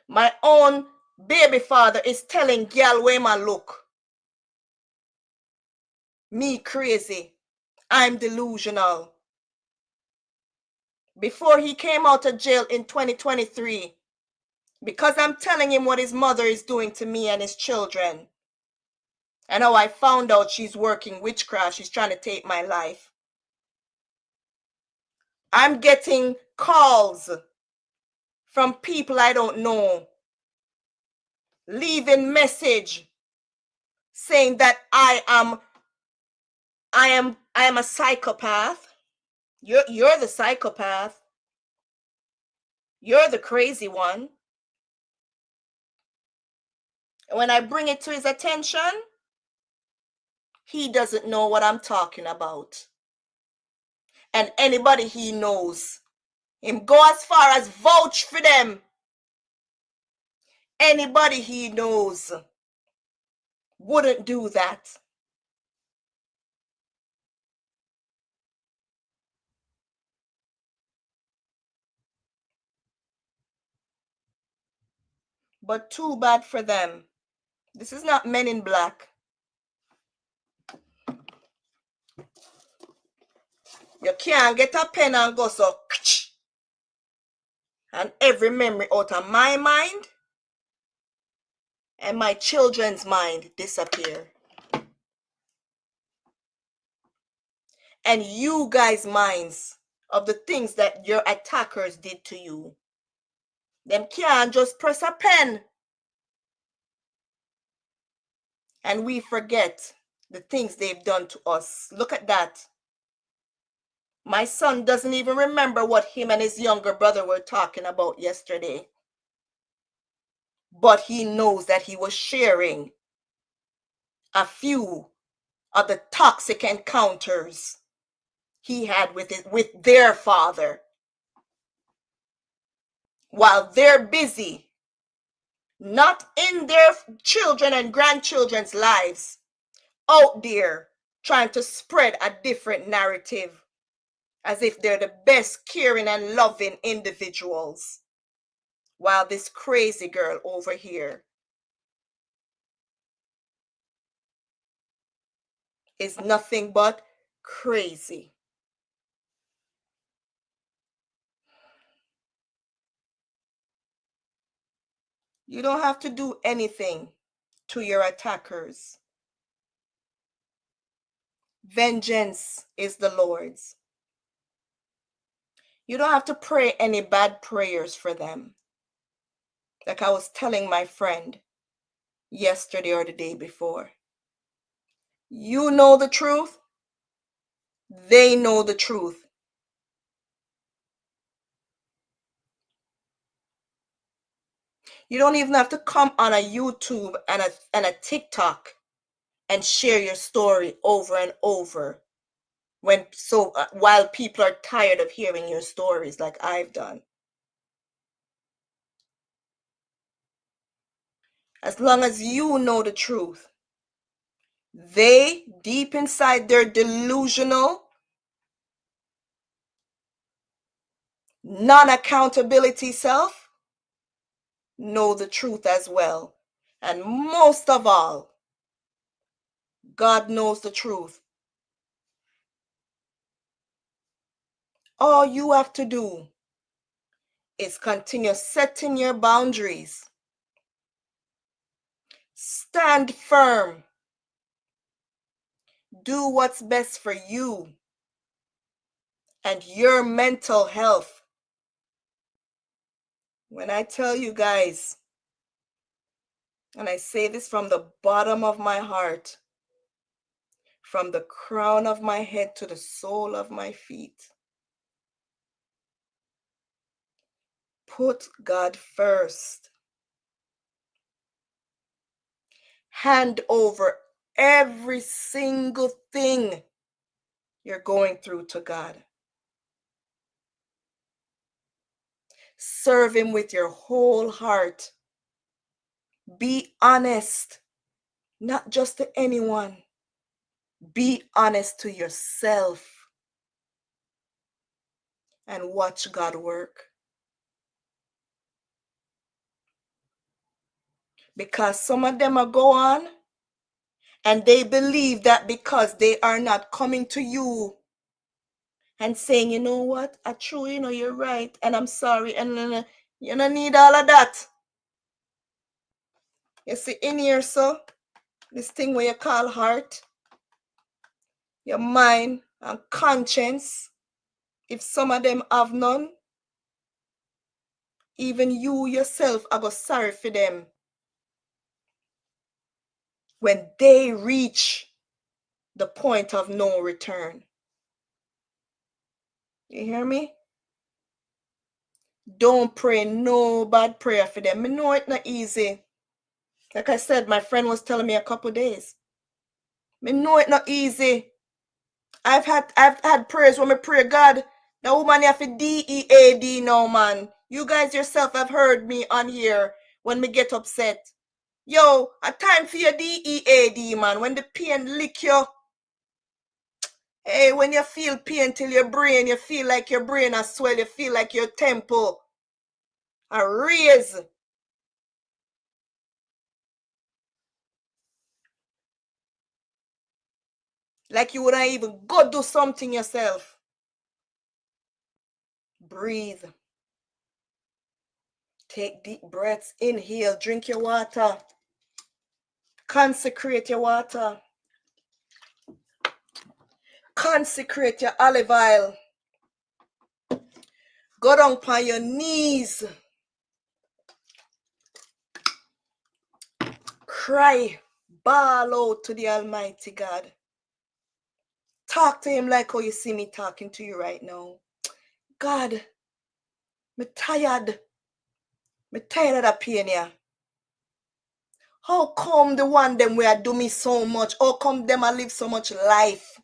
Speaker 1: My own baby father is telling girl where my look. Me crazy. I'm delusional. Before he came out of jail in 2023, because I'm telling him what his mother is doing to me and his children. And how I found out she's working witchcraft. She's trying to take my life. I'm getting calls from people I don't know, leaving message saying that I am a psychopath. You're the psychopath. You're the crazy one. And when I bring it to his attention, he doesn't know what I'm talking about. And anybody he knows, him go as far as vouch for them. Anybody he knows wouldn't do that. But too bad for them. This is not Men in Black. You can't get a pen and go so and every memory out of my mind and my children's mind disappear. And you guys' minds of the things that your attackers did to you. Them can't just press a pen and we forget the things they've done to us. Look at that. My son doesn't even remember what him and his younger brother were talking about yesterday. But he knows that he was sharing a few of the toxic encounters he had with their father. While they're busy, not in their children and grandchildren's lives, out there trying to spread a different narrative as if they're the best caring and loving individuals, while this crazy girl over here is nothing but crazy. You don't have to do anything to your attackers. Vengeance is the Lord's. You don't have to pray any bad prayers for them. Like I was telling my friend yesterday or the day before. You know the truth. They know the truth. You don't even have to come on a YouTube and a TikTok and share your story over and over while people are tired of hearing your stories like I've done. As long as you know the truth, they, deep inside their delusional, non-accountability self, know the truth as well. And most of all, God knows the truth. All you have to do is continue setting your boundaries. Stand firm. Do what's best for you and your mental health. When I tell you guys, and I say this from the bottom of my heart, from the crown of my head to the sole of my feet, put God first. Hand over every single thing you're going through to God. Serve Him with your whole heart. Be honest, not just to anyone. Be honest to yourself and watch God work. Because some of them are go on and they believe that because they are not coming to you and saying, you know what, I true, you're right, and I'm sorry, and you don't need all of that. You see, in here, so this thing where you call heart, your mind and conscience, if some of them have none, even you yourself are go sorry for them when they reach the point of no return. You hear me? Don't pray no bad prayer for them. I know it's not easy. Like I said, my friend was telling me a couple days. I know it's not easy. I've had prayers when I pray, God, the woman have to DEAD now, man. You guys yourself have heard me on here when me get upset. Yo, a time for your DEAD, man. When the pain lick you. Hey, when you feel pain till your brain, you feel like your brain has swell, you feel like your temple are raise. Like you wouldn't even go do something yourself. Breathe. Take deep breaths. Inhale. Drink your water. Consecrate your water. Consecrate your olive oil. Go down on your knees. Cry. Bawl out to the Almighty God. Talk to Him like how you see me talking to you right now. God, me tired. Me tired of that pain here. How come the one them where do me so much? How come them a live so much life?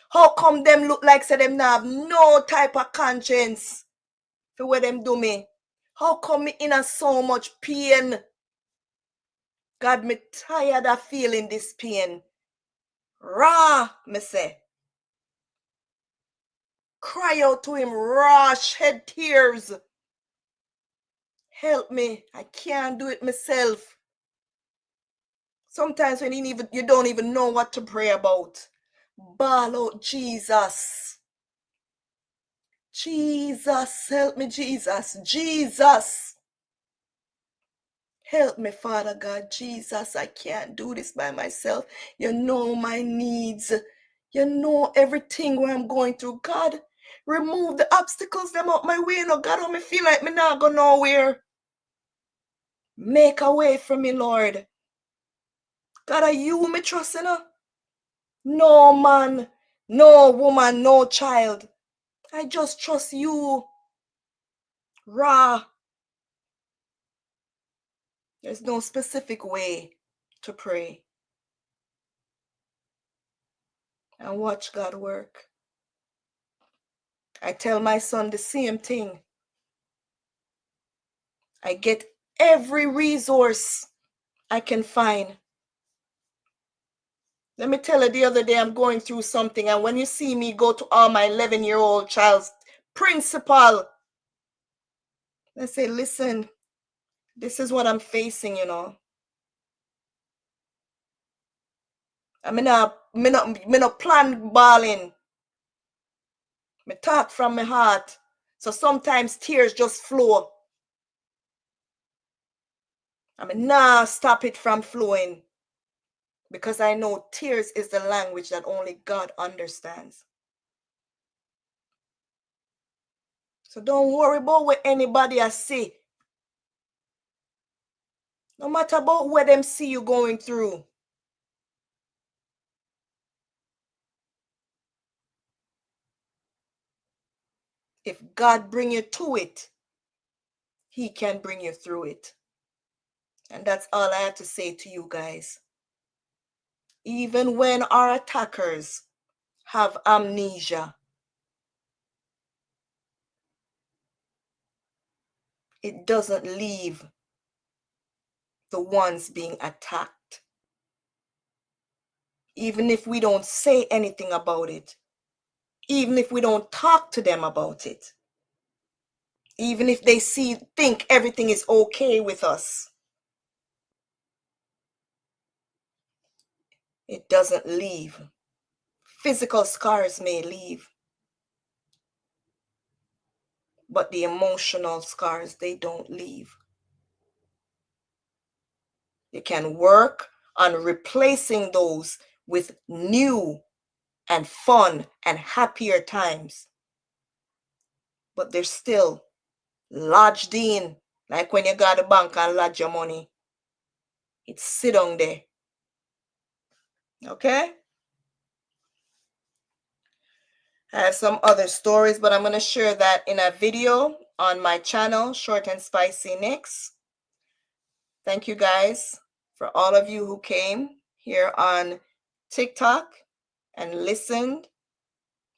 Speaker 1: How come them look like say them now have no type of conscience for what them do me? How come me in a so much pain? God, me tired of feeling this pain. Raw, me say. Cry out to Him, raw, shed tears. Help me. I can't do it myself. Sometimes when you don't even know what to pray about. Bawl out, Jesus. Jesus, help me, Jesus. Jesus. Help me, Father God. Jesus, I can't do this by myself. You know my needs. You know everything where I'm going through. God, remove the obstacles them out my way. No, God, I me feel like me not go nowhere. Make a way for me, Lord. God, are you me trust in? No man, no woman, no child. I just trust you. Ra. There's no specific way to pray. And watch God work. I tell my son the same thing. I get every resource I can find. Let me tell you, the other day I'm going through something, and when you see me go to all my 11-year-old child's principal, I say, listen, this is what I'm facing, I mean, not plan balling. Me talk from my heart. So sometimes tears just flow. I mean, nah, stop it from flowing. Because I know tears is the language that only God understands. So don't worry about what anybody has say. No matter about what them see you going through. If God bring you to it, he can bring you through it. And that's all I have to say to you guys. Even when our attackers have amnesia, it doesn't leave the ones being attacked. Even if we don't say anything about it, even if we don't talk to them about it, even if they think everything is okay with us, it doesn't leave. Physical scars may leave, but the emotional scars, they don't leave. You can work on replacing those with new and fun and happier times, but they're still lodged in, like when you go to the bank and lodge your money. It's sit on there. Okay? I have some other stories, but I'm going to share that in a video on my channel, Short and Spicy Nikks. Thank you guys for all of you who came here on TikTok and listened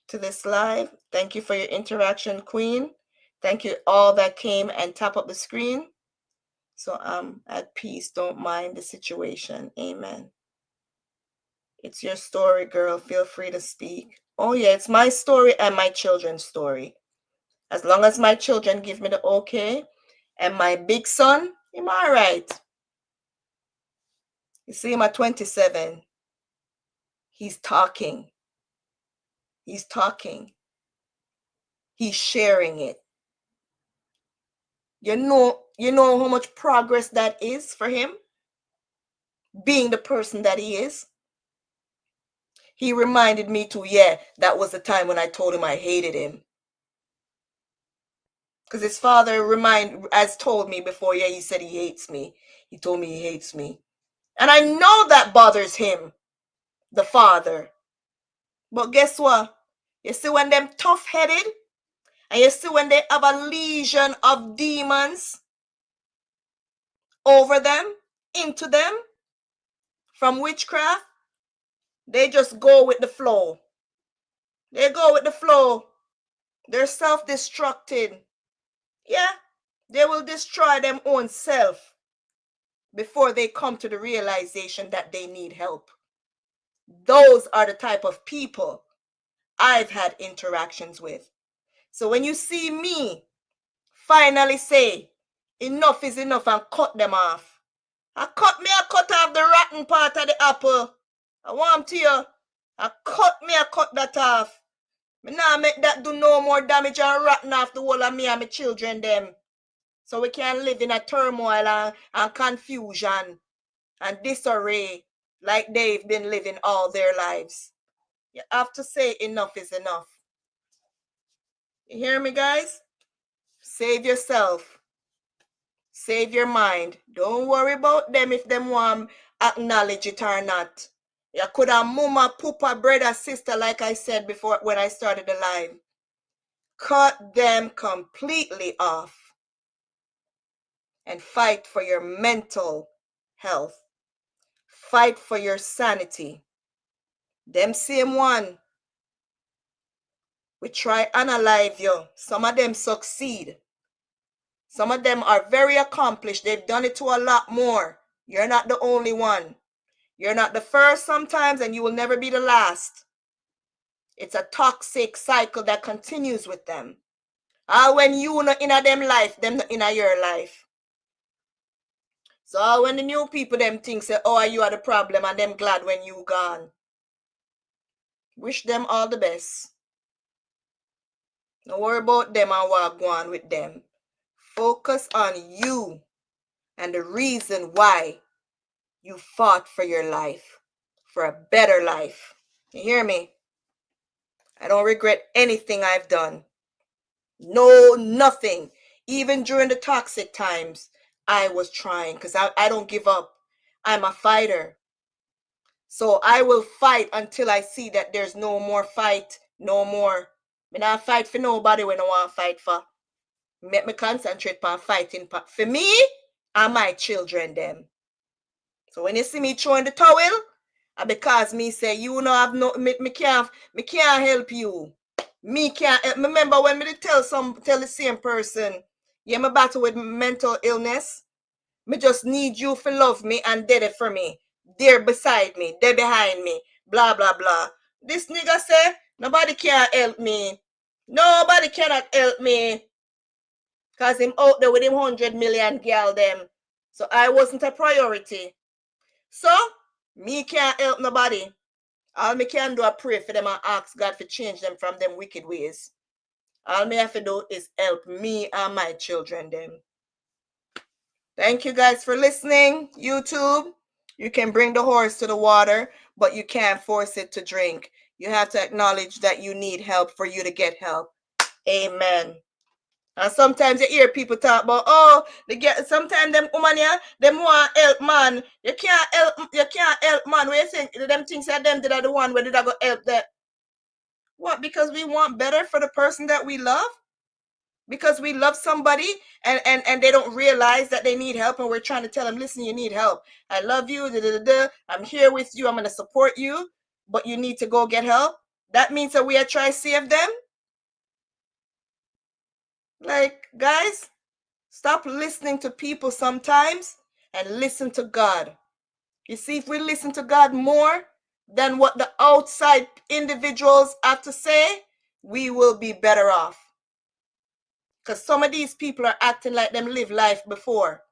Speaker 1: to this live. Thank you for your interaction, Queen. Thank you all that came and tap up the screen. So I'm at peace. Don't mind the situation. Amen. It's your story, girl. Feel free to speak. Oh yeah, it's my story and my children's story. As long as my children give me the okay, and my big son, I'm all right. You see him at 27. He's talking. He's talking. He's sharing it. You know how much progress that is for him, being the person that he is. He reminded me too, yeah, that was the time when I told him I hated him. Because his father has told me before, yeah, he said he hates me. He told me he hates me. And I know that bothers him, the father. But guess what? You see when them tough-headed, and you see when they have a legion of demons over them, into them, from witchcraft, they just go with the flow. They go with the flow. They're self-destructed. Yeah, they will destroy them own self before they come to the realization that they need help. Those are the type of people I've had interactions with. So when you see me finally say, enough is enough, and cut them off, I cut off the rotten part of the apple. I want to you. I cut that off. Me nah make that do no more damage and rotten off the whole of me and my children them. So we can live in a turmoil and confusion and disarray like they've been living all their lives. You have to say enough is enough. You hear me, guys? Save yourself. Save your mind. Don't worry about them if them want acknowledge it or not. You could have mama, papa, brother, sister, like I said before when I started the live. Cut them completely off and fight for your mental health. Fight for your sanity. Them same one, we try analyze you. Some of them succeed. Some of them are very accomplished. They've done it to a lot more. You're not the only one. You're not the first sometimes, and you will never be the last. It's a toxic cycle that continues with them. When you not in a them life, them not in a your life. So when the new people them think say, oh, you are the problem, and them glad when you gone. Wish them all the best. Don't worry about them and what go on with them. Focus on you and the reason why you fought for your life, for a better life. You hear me? I don't regret anything I've done. No, nothing. Even during the toxic times, I was trying because I don't give up. I'm a fighter. So I will fight until I see that there's no more fight, no more. Me not fight for nobody when I want to fight for. Make me concentrate on fighting for me and my children them. So when you see me throwing the towel, because me say you know have no me can't help you. Me can't help. Remember when me tell the same person, yeah, me battle with mental illness. Me just need you to love me and dead it for me. There beside me, there behind me, blah blah blah. This nigga say nobody can help me. Nobody cannot help me. Cause him out there with him 100 million girl them. So I wasn't a priority. So me can't help nobody. All me can do is pray for them and ask God to change them from them wicked ways. All me have to do is help me and my children them. Thank you guys for listening. YouTube, you can bring the horse to the water, but you can't force it to drink. You have to acknowledge that you need help for you to get help. Amen. And sometimes you hear people talk about, oh, they get sometimes them woman here, them want help man. You can't help man. Where you think them things that them did are the one where did I go help that? What? Because we want better for the person that we love? Because we love somebody and they don't realize that they need help and we're trying to tell them, listen, you need help. I love you. I'm here with you. I'm going to support you, but you need to go get help. That means that we are trying to save them. Like, guys, stop listening to people sometimes and listen to God. You see, if we listen to God more than what the outside individuals have to say, we will be better off. Because some of these people are acting like them live life before.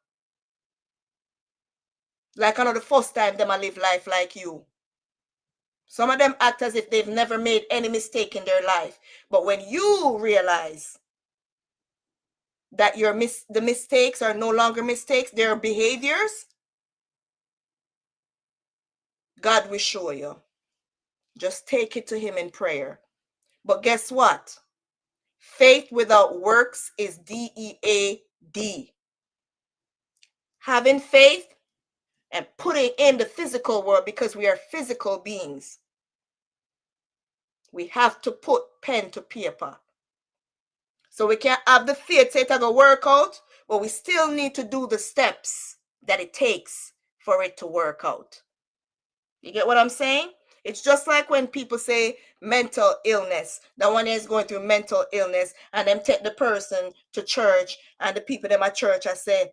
Speaker 1: Like I know the first time them I live life like you. Some of them act as if they've never made any mistake in their life. But when you realize that the mistakes are no longer mistakes, they're behaviors, God will show you. Just take it to him in prayer. But guess what? Faith without works is DEAD. Having faith and putting in the physical world, because we are physical beings. We have to put pen to paper. So we can't have the faith say it's going to work out, but we still need to do the steps that it takes for it to work out. You get what I'm saying? It's just like when people say mental illness. That one is going through mental illness and them take the person to church and the people in my church I say,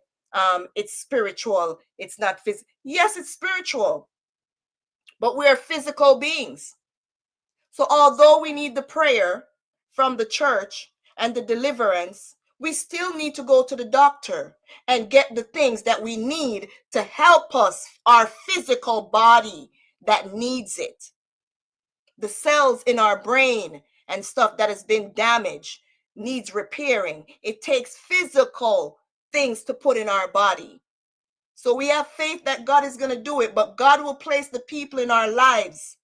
Speaker 1: it's spiritual. It's not physical. Yes, it's spiritual. But we are physical beings. So although we need the prayer from the church and the deliverance, we still need to go to the doctor and get the things that we need to help us, our physical body that needs it. The cells in our brain and stuff that has been damaged needs repairing. It takes physical things to put in our body. So we have faith that God is going to do it, but God will place the people in our lives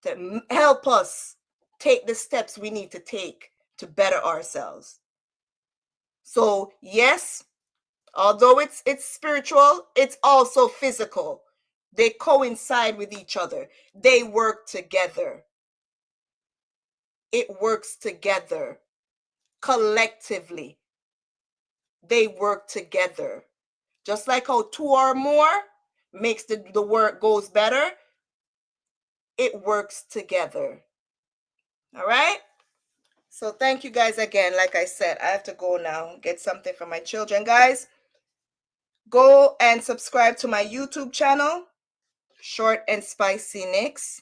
Speaker 1: to help us take the steps we need to take to better ourselves. So yes, although it's spiritual, it's also physical. They coincide with each other. They work together. It works together. Collectively, they work together. Just like how two or more makes the work goes better, it works together. All right? So thank you guys again. Like I said, I have to go now, get something for my children. Guys, go and subscribe to my YouTube channel, Short and Spicy Nikks.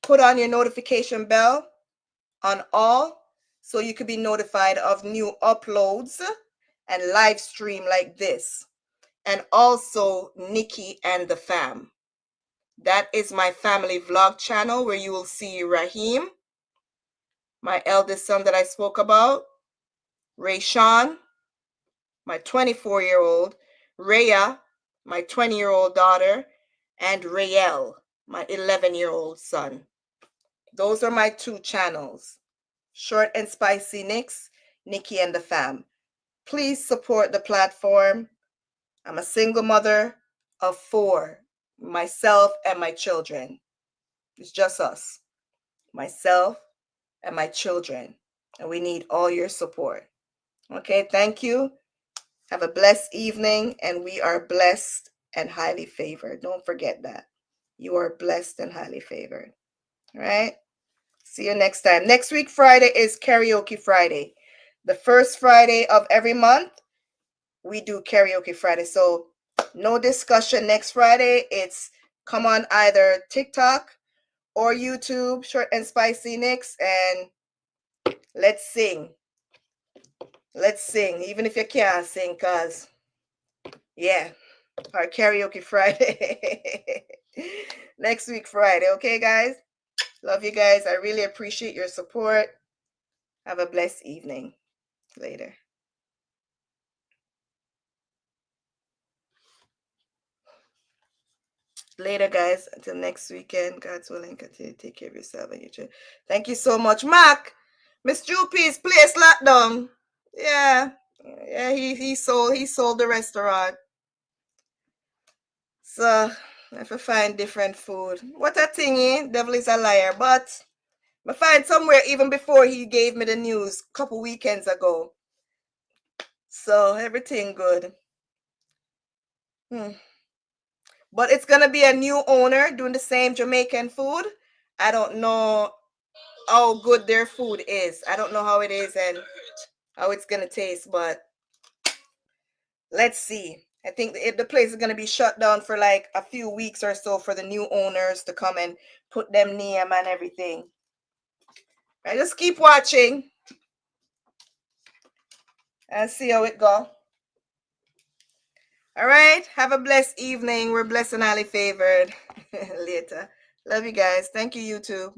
Speaker 1: Put on your notification bell on all so you can be notified of new uploads and live stream like this. And also Nikki and the Fam. That is my family vlog channel where you will see Raheem, my eldest son that I spoke about, Rayshawn, my 24-year-old, Rhea, my 20-year-old daughter, and Rael, my 11-year-old son. Those are my 2 channels. Short and Spicy Nikks, Nikki and the Fam. Please support the platform. I'm a single mother of 4, myself and my children. It's just us, myself and my children. And we need all your support. Okay, thank you. Have a blessed evening, and we are blessed and highly favored. Don't forget that. You are blessed and highly favored. All right? See you next time. Next week, Friday, is Karaoke Friday. The first Friday of every month, we do Karaoke Friday. So no discussion next Friday. It's come on either TikTok or YouTube, Short and Spicy Nikks, and let's sing. Let's sing, even if you can't sing, because, yeah, our Karaoke Friday. Next week, Friday. Okay, guys? Love you guys. I really appreciate your support. Have a blessed evening. Later. Later, guys. Until next weekend. God's willing, continue to take care of yourself and your children. Thank you so much. Mark, Miss Jupi's place locked down. Yeah. Yeah, he sold the restaurant. So I have to find different food. What a thingy. Devil is a liar. But I find somewhere even before he gave me the news a couple weekends ago. So everything good. But it's gonna be a new owner doing the same Jamaican food. I don't know how good their food is. I don't know how it is and how it's gonna taste, but let's see. I think the place is gonna be shut down for like a few weeks or so for the new owners to come and put them name and everything. I just keep watching and see how it go. All right. Have a blessed evening. We're blessed and highly favored. Later. Love you guys. Thank you, YouTube.